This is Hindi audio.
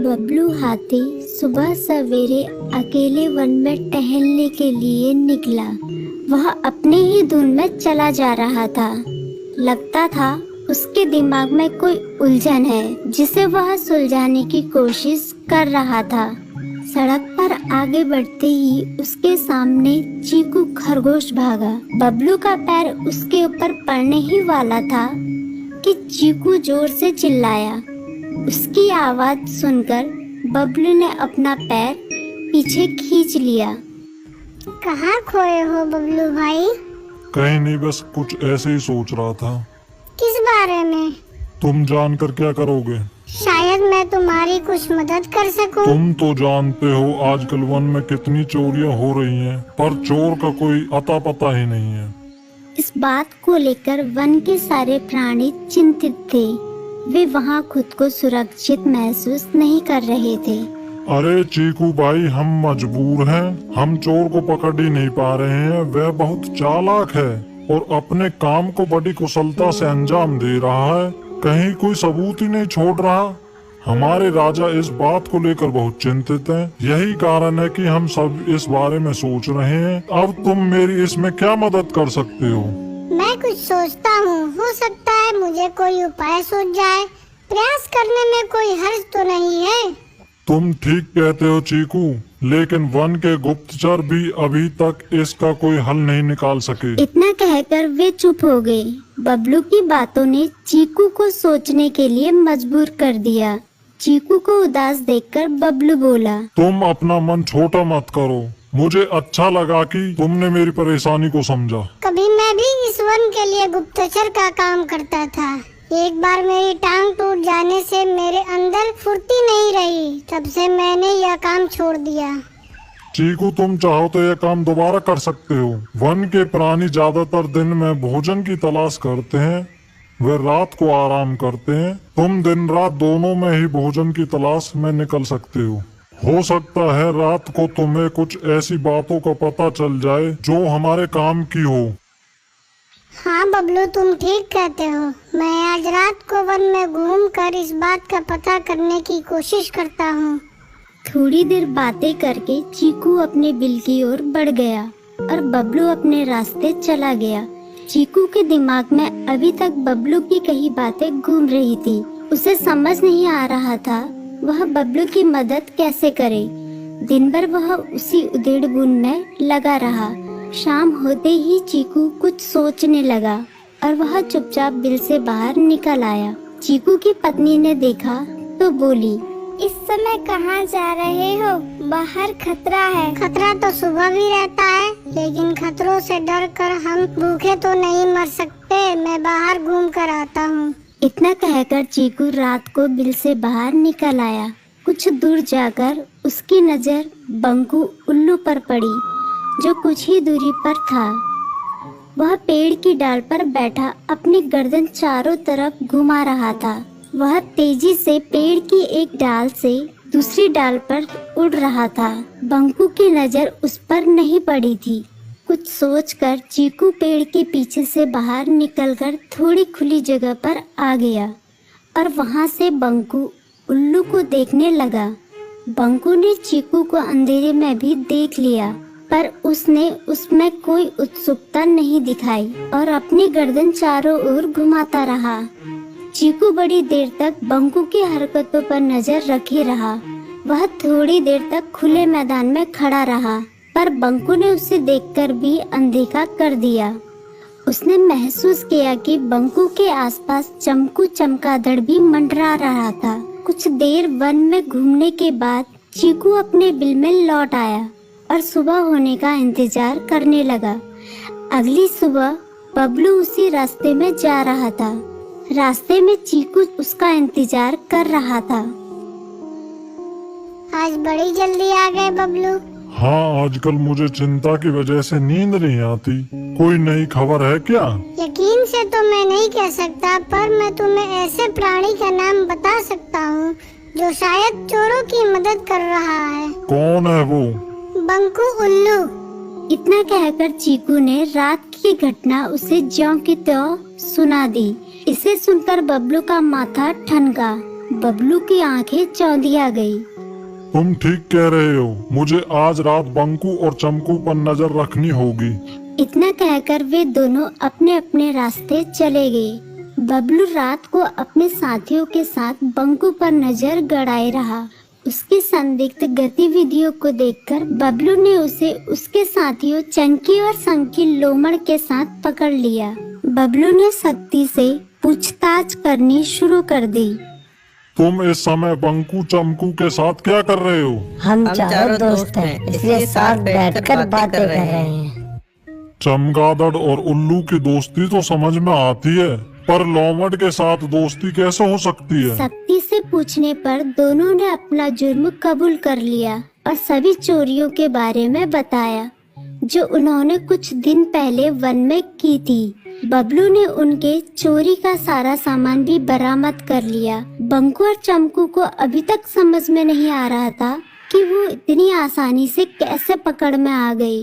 बबलू हाथी सुबह सवेरे अकेले वन में टहलने के लिए निकला। वह अपनी ही धुन में चला जा रहा था। लगता था उसके दिमाग में कोई उलझन है जिसे वह सुलझाने की कोशिश कर रहा था। सड़क पर आगे बढ़ते ही उसके सामने चीकू खरगोश भागा। बबलू का पैर उसके ऊपर पड़ने ही वाला था कि चीकू जोर से चिल्लाया। उसकी आवाज सुनकर बबलू ने अपना पैर पीछे खींच लिया। कहाँ खोए हो बबलू भाई? कहीं नहीं, बस कुछ ऐसे ही सोच रहा था। किस बारे में? तुम जानकर क्या करोगे? शायद मैं तुम्हारी कुछ मदद कर सकूं। तुम तो जानते हो आजकल वन में कितनी चोरियां हो रही हैं, पर चोर का कोई अता पता ही नहीं है। इस बात को लेकर वन के सारे प्राणी चिंतित थे। वे वहाँ खुद को सुरक्षित महसूस नहीं कर रहे थे। अरे चीकू भाई, हम मजबूर हैं। हम चोर को पकड़ ही नहीं पा रहे हैं। वह बहुत चालाक है और अपने काम को बड़ी कुशलता से अंजाम दे रहा है। कहीं कोई सबूत ही नहीं छोड़ रहा। हमारे राजा इस बात को लेकर बहुत चिंतित हैं। यही कारण है कि हम सब इस बारे में सोच रहे हैं। अब तुम मेरी इसमें क्या मदद कर सकते हो? मैं कुछ सोचता हूँ, हो सकता है मुझे कोई उपाय सूझ जाए। प्रयास करने में कोई हर्ज तो नहीं है। तुम ठीक कहते हो चीकू, लेकिन वन के गुप्तचर भी अभी तक इसका कोई हल नहीं निकाल सके। इतना कहकर वे चुप हो गए। बबलू की बातों ने चीकू को सोचने के लिए मजबूर कर दिया। चीकू को उदास देखकर बबलू बोला, तुम अपना मन छोटा मत करो। मुझे अच्छा लगा कि तुमने मेरी परेशानी को समझा। कभी मैं भी इस वन के लिए गुप्तचर का काम करता था। एक बार मेरी टांग टूट जाने से मेरे अंदर फुर्ती नहीं रही। तब से मैंने यह काम छोड़ दिया। चीकू, तुम चाहो तो यह काम दोबारा कर सकते हो। वन के प्राणी ज्यादातर दिन में भोजन की तलाश करते हैं, वे रात को आराम करते हैं। तुम दिन रात दोनों में ही भोजन की तलाश में निकल सकते हो सकता है रात को तुम्हें कुछ ऐसी बातों का पता चल जाए जो हमारे काम की हो। हाँ बबलू, तुम ठीक कहते हो। मैं आज रात को वन में घूमकर इस बात का पता करने की कोशिश करता हूँ। थोड़ी देर बातें करके चीकू अपने बिल की ओर बढ़ गया और बबलू अपने रास्ते चला गया। चीकू के दिमाग में अभी तक बबलू की कई बातें घूम रही थी। उसे समझ नहीं आ रहा था वह बबलू की मदद कैसे करे। दिन भर वह उसी उधेड़-बुन में लगा रहा। शाम होते ही चीकू कुछ सोचने लगा और वह चुपचाप बिल से बाहर निकल आया। चीकू की पत्नी ने देखा तो बोली, इस समय कहाँ जा रहे हो? बाहर खतरा है। खतरा तो सुबह भी रहता है, लेकिन खतरों से डर कर हम भूखे तो नहीं मर सकते। मैं बाहर घूम कर आता हूँ। इतना कहकर चीकू रात को बिल से बाहर निकल आया। कुछ दूर जाकर उसकी नजर बंकू उल्लू पर पड़ी जो कुछ ही दूरी पर था। वह पेड़ की डाल पर बैठा अपनी गर्दन चारों तरफ घुमा रहा था। वह तेजी से पेड़ की एक डाल से दूसरी डाल पर उड़ रहा था। बंकू की नजर उस पर नहीं पड़ी थी। कुछ सोचकर चीकू पेड़ के पीछे से बाहर निकलकर थोड़ी खुली जगह पर आ गया और वहां से बंकू उल्लू को देखने लगा। बंकू ने चीकू को अंधेरे में भी देख लिया, पर उसने उसमें कोई उत्सुकता नहीं दिखाई और अपनी गर्दन चारों ओर घुमाता रहा। चीकू बड़ी देर तक बंकू की हरकतों पर नजर रखे रहा। वह थोड़ी देर तक खुले मैदान में खड़ा रहा, पर बंकू ने उसे देखकर भी अनदेखा कर दिया। उसने महसूस किया कि बंकू के आसपास चमकू चमगादड़ भी मंडरा रहा था। कुछ देर वन में घूमने के बाद चीकू अपने बिल में लौट आया और सुबह होने का इंतजार करने लगा। अगली सुबह बबलू उसी रास्ते में जा रहा था। रास्ते में चीकू उसका इंतजार कर रहा था। आज बड़ी जल्दी आ गए बबलू। हाँ, आजकल मुझे चिंता की वजह से नींद नहीं आती। कोई नई खबर है क्या? यकीन से तो मैं नहीं कह सकता, पर मैं तुम्हें ऐसे प्राणी का नाम बता सकता हूँ जो शायद चोरों की मदद कर रहा है। कौन है वो? बंकू उल्लू। इतना कहकर चीकू ने रात की घटना उसे ज्यों की त्यों सुना दी। इसे सुनकर बबलू का माथा ठनका बबलू की आंखें चौंधिया गई। तुम ठीक कह रहे हो, मुझे आज रात बंकू और चमकू पर नजर रखनी होगी। इतना कहकर वे दोनों अपने अपने रास्ते चले गए। बबलू रात को अपने साथियों के साथ बंकू पर नजर गड़ाए रहा। उसकी संदिग्ध गतिविधियों को देखकर बबलू ने उसे उसके साथियों चंकी और संकी लोमड़ के साथ पकड़ लिया। बबलू ने सख्ती से पूछताछ करनी शुरू कर दी। तुम इस समय बंकू चमकू के साथ क्या कर रहे हो? हम चारों दोस्त हैं, इसलिए साथ बैठकर बातें कर रहे हैं। चमगादड़ और उल्लू की दोस्ती तो समझ में आती है, पर लोमड़ के साथ दोस्ती कैसे हो सकती है? सख्ती से पूछने पर दोनों ने अपना जुर्म कबूल कर लिया और सभी चोरियों के बारे में बताया जो उन्होंने कुछ दिन पहले वन में की थी। बबलू ने उनके चोरी का सारा सामान भी बरामद कर लिया। बंकू और चमकू को अभी तक समझ में नहीं आ रहा था कि वो इतनी आसानी से कैसे पकड़ में आ गई।